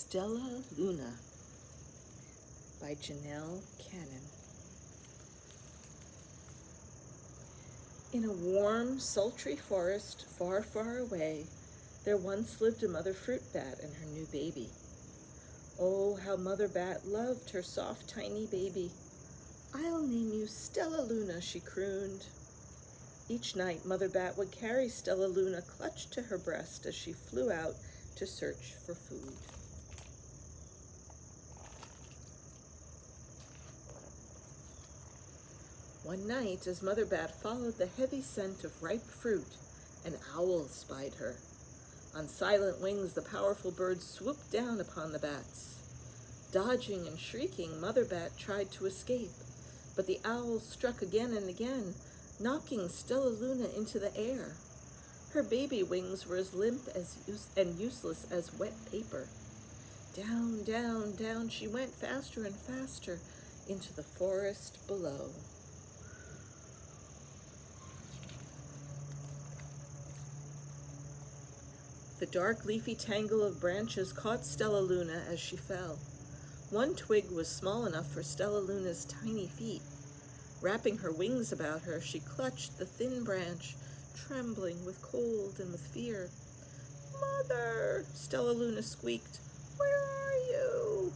Stella Luna by Janelle Cannon. In a warm, sultry forest far, far away, there once lived a mother fruit bat and her new baby. Oh, how Mother Bat loved her soft, tiny baby. "I'll name you Stella Luna," she crooned. Each night, Mother Bat would carry Stella Luna clutched to her breast as she flew out to search for food. One night, as Mother Bat followed the heavy scent of ripe fruit, an owl spied her. On silent wings, the powerful bird swooped down upon the bats. Dodging and shrieking, Mother Bat tried to escape, but the owl struck again and again, knocking Stella Luna into the air. Her baby wings were as limp and useless as wet paper. Down, down, down she went, faster and faster, into the forest below. The dark leafy tangle of branches caught Stella Luna as she fell. One twig was small enough for Stella Luna's tiny feet. Wrapping her wings about her, she clutched the thin branch, trembling with cold and with fear. "Mother," Stella Luna squeaked, "where are you?"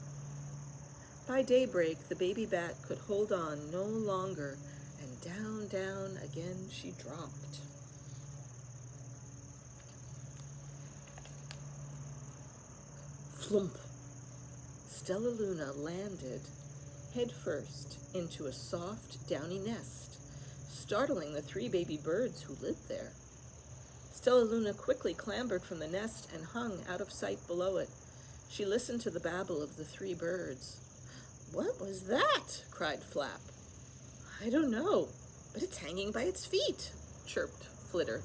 By daybreak, the baby bat could hold on no longer, and down, down again she dropped. Flump! Stella Luna landed head first into a soft, downy nest, startling the 3 baby birds who lived there. Stella Luna quickly clambered from the nest and hung out of sight below it. She listened to the babble of the 3 birds. "What was that?" cried Flap. "I don't know, but it's hanging by its feet," chirped Flitter.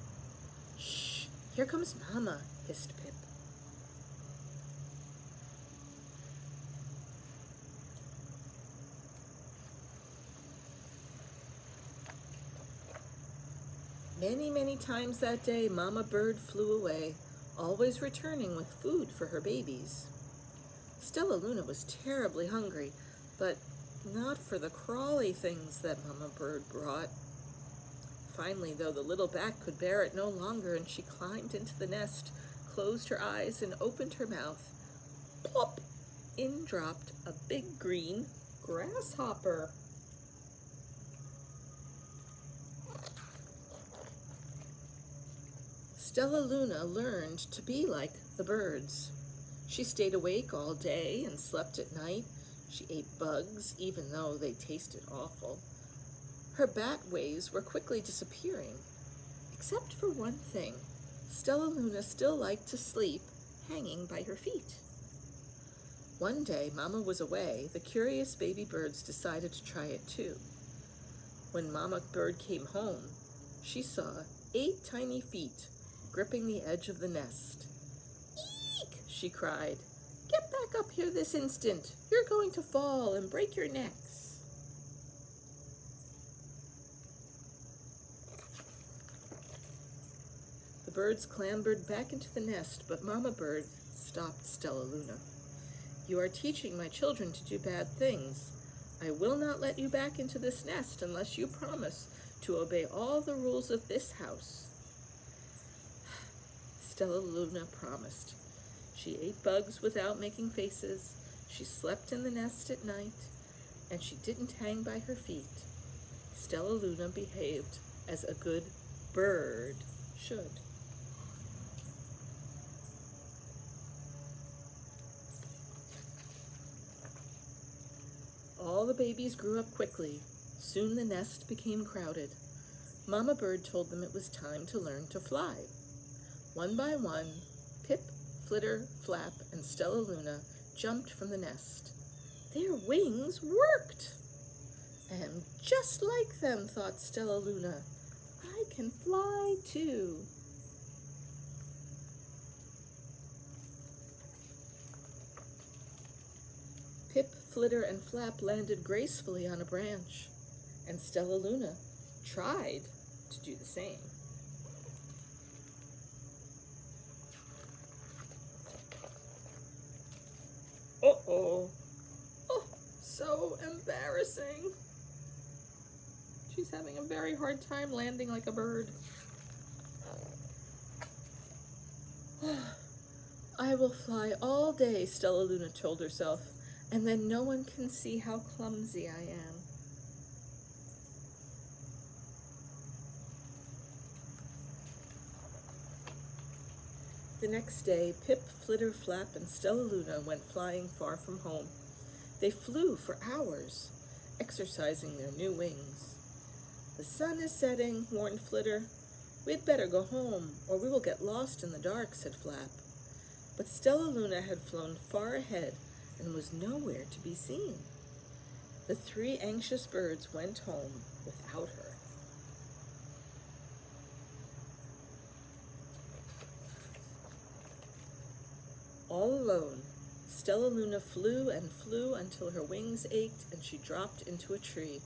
"Shh, here comes Mama," hissed Pip. Many, many times that day, Mama Bird flew away, always returning with food for her babies. Stella Luna was terribly hungry, but not for the crawly things that Mama Bird brought. Finally, though, the little bat could bear it no longer, and she climbed into the nest, closed her eyes, and opened her mouth. Plop! In dropped a big green grasshopper. Stella Luna learned to be like the birds. She stayed awake all day and slept at night. She ate bugs, even though they tasted awful. Her bat ways were quickly disappearing, except for one thing. Stella Luna still liked to sleep hanging by her feet. One day, Mama was away. The curious baby birds decided to try it too. When Mama Bird came home, she saw 8 tiny feet gripping the edge of the nest. "Eek!" she cried. "Get back up here this instant. You're going to fall and break your necks." The birds clambered back into the nest, but Mama Bird stopped Stella Luna. "You are teaching my children to do bad things. I will not let you back into this nest unless you promise to obey all the rules of this house." Stella Luna promised. She ate bugs without making faces, she slept in the nest at night, and she didn't hang by her feet. Stella Luna behaved as a good bird should. All the babies grew up quickly. Soon the nest became crowded. Mama Bird told them it was time to learn to fly. One by one, Pip, Flitter, Flap, and Stella Luna jumped from the nest. Their wings worked! "And just like them," thought Stella Luna, "I can fly too." Pip, Flitter, and Flap landed gracefully on a branch, and Stella Luna tried to do the same. Uh-oh. Oh, so embarrassing. She's having a very hard time landing like a bird. I will fly all day, Stella Luna told herself, and then no one can see how clumsy I am. The next day, Pip, Flitter, Flap, and Stella Luna went flying far from home. They flew for hours, exercising their new wings. The sun is setting, warned Flitter. We'd better go home, or we will get lost in the dark, said Flap. But Stella Luna had flown far ahead and was nowhere to be seen. The three anxious birds went home without her. All alone, Stella Luna flew and flew until her wings ached and she dropped into a tree.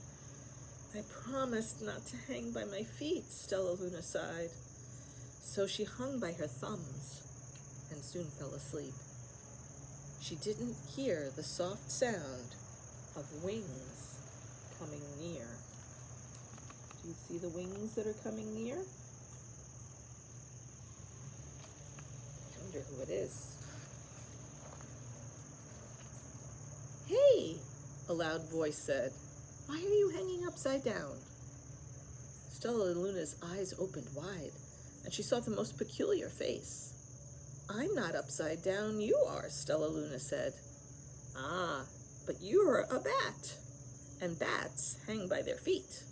I promised not to hang by my feet, Stella Luna sighed. So she hung by her thumbs and soon fell asleep. She didn't hear the soft sound of wings coming near. Do you see the wings that are coming near? I wonder who it is. Hey, a loud voice said. Why are you hanging upside down? Stella Luna's eyes opened wide, and she saw the most peculiar face. I'm not upside down, you are, Stella Luna said. Ah, but you're a bat, and bats hang by their feet.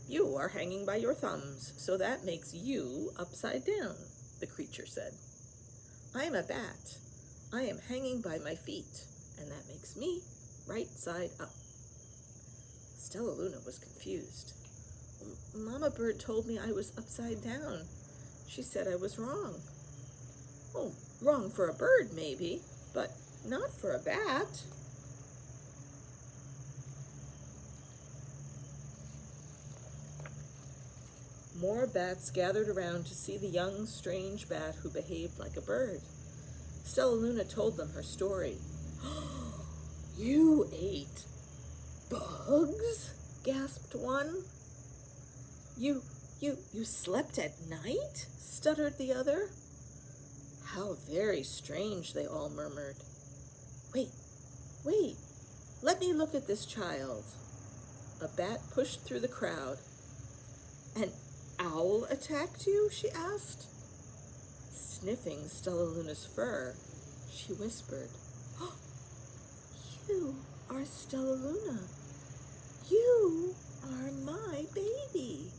You are hanging by your thumbs, so that makes you upside down, the creature said. I'm a bat. I am hanging by my feet, and that makes me right side up. Stella Luna was confused. Mama Bird told me I was upside down. She said I was wrong. Oh, wrong for a bird maybe, but not for a bat. More bats gathered around to see the young, strange bat who behaved like a bird. Stella Luna told them her story. You ate bugs? Gasped one. You slept at night? Stuttered the other. How very strange, they all murmured. Wait, let me look at this child. A bat pushed through the crowd. An owl attacked you? She asked. Sniffing Stella Luna's fur, she whispered, oh, you are Stella Luna. You are my baby.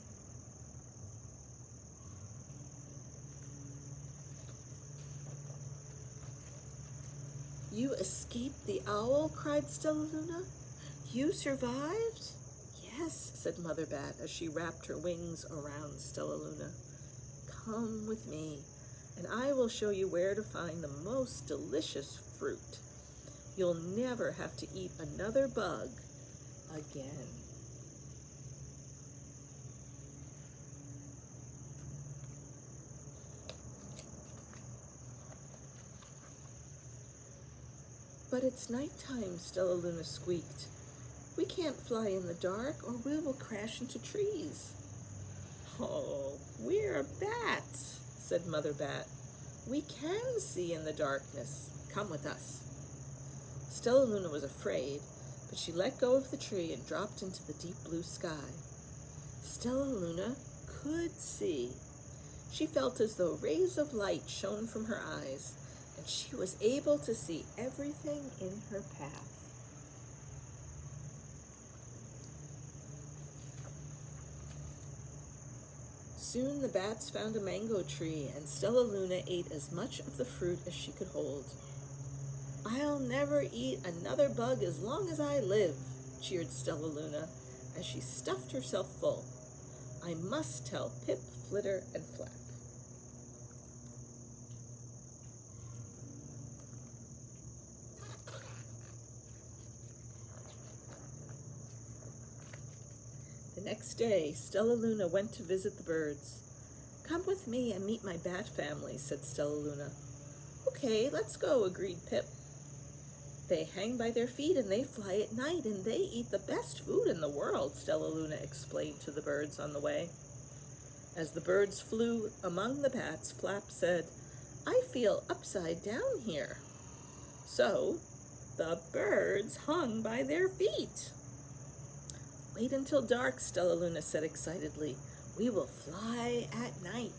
You escaped the owl? Cried Stella Luna. You survived? Yes, said Mother Bat as she wrapped her wings around Stella Luna. Come with me, and I will show you where to find the most delicious fruit. You'll never have to eat another bug again. But it's nighttime, Stella Luna squeaked. We can't fly in the dark or we will crash into trees. Oh, we're bats, said Mother Bat. We can see in the darkness. Come with us. Stella Luna was afraid, but she let go of the tree and dropped into the deep blue sky. Stella Luna could see. She felt as though rays of light shone from her eyes, and she was able to see everything in her path. Soon the bats found a mango tree, and Stella Luna ate as much of the fruit as she could hold. I'll never eat another bug as long as I live, cheered Stella Luna as she stuffed herself full. I must tell Pip, Flitter, and Flap. The next day, Stella Luna went to visit the birds. Come with me and meet my bat family, said Stella Luna. Okay, let's go, agreed Pip. They hang by their feet and they fly at night and they eat the best food in the world, Stella Luna explained to the birds on the way. As the birds flew among the bats, Flap said, "I feel upside down here." So the birds hung by their feet. "Wait until dark," Stella Luna said excitedly. "We will fly at night."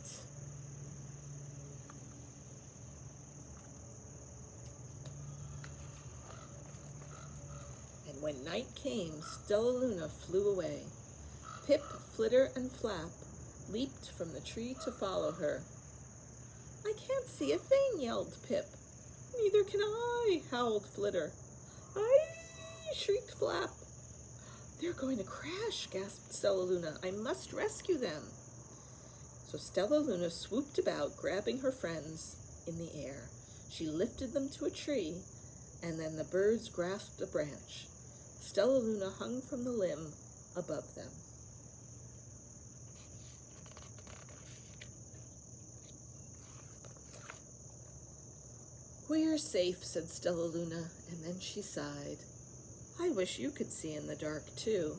And when night came, Stella Luna flew away. Pip, Flitter, and Flap leaped from the tree to follow her. "I can't see a thing," yelled Pip. "Neither can I," howled Flitter. "Aye!" shrieked Flap. "They're going to crash," gasped Stella Luna. "I must rescue them." So Stella Luna swooped about, grabbing her friends in the air. She lifted them to a tree, and then the birds grasped a branch. Stella Luna hung from the limb above them. "We're safe," said Stella Luna, and then she sighed. "I wish you could see in the dark, too."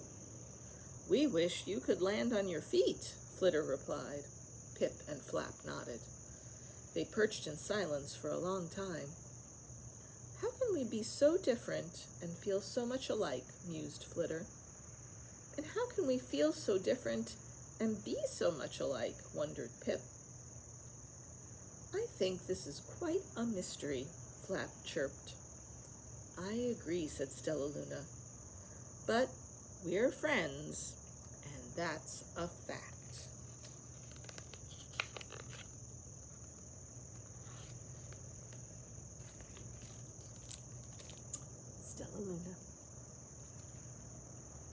"We wish you could land on your feet," Flitter replied. Pip and Flap nodded. They perched in silence for a long time. "How can we be so different and feel so much alike?" mused Flitter. "And how can we feel so different and be so much alike?" wondered Pip. "I think this is quite a mystery," Flap chirped. "I agree," said Stella Luna. "But we're friends, and that's a fact." Stella Luna.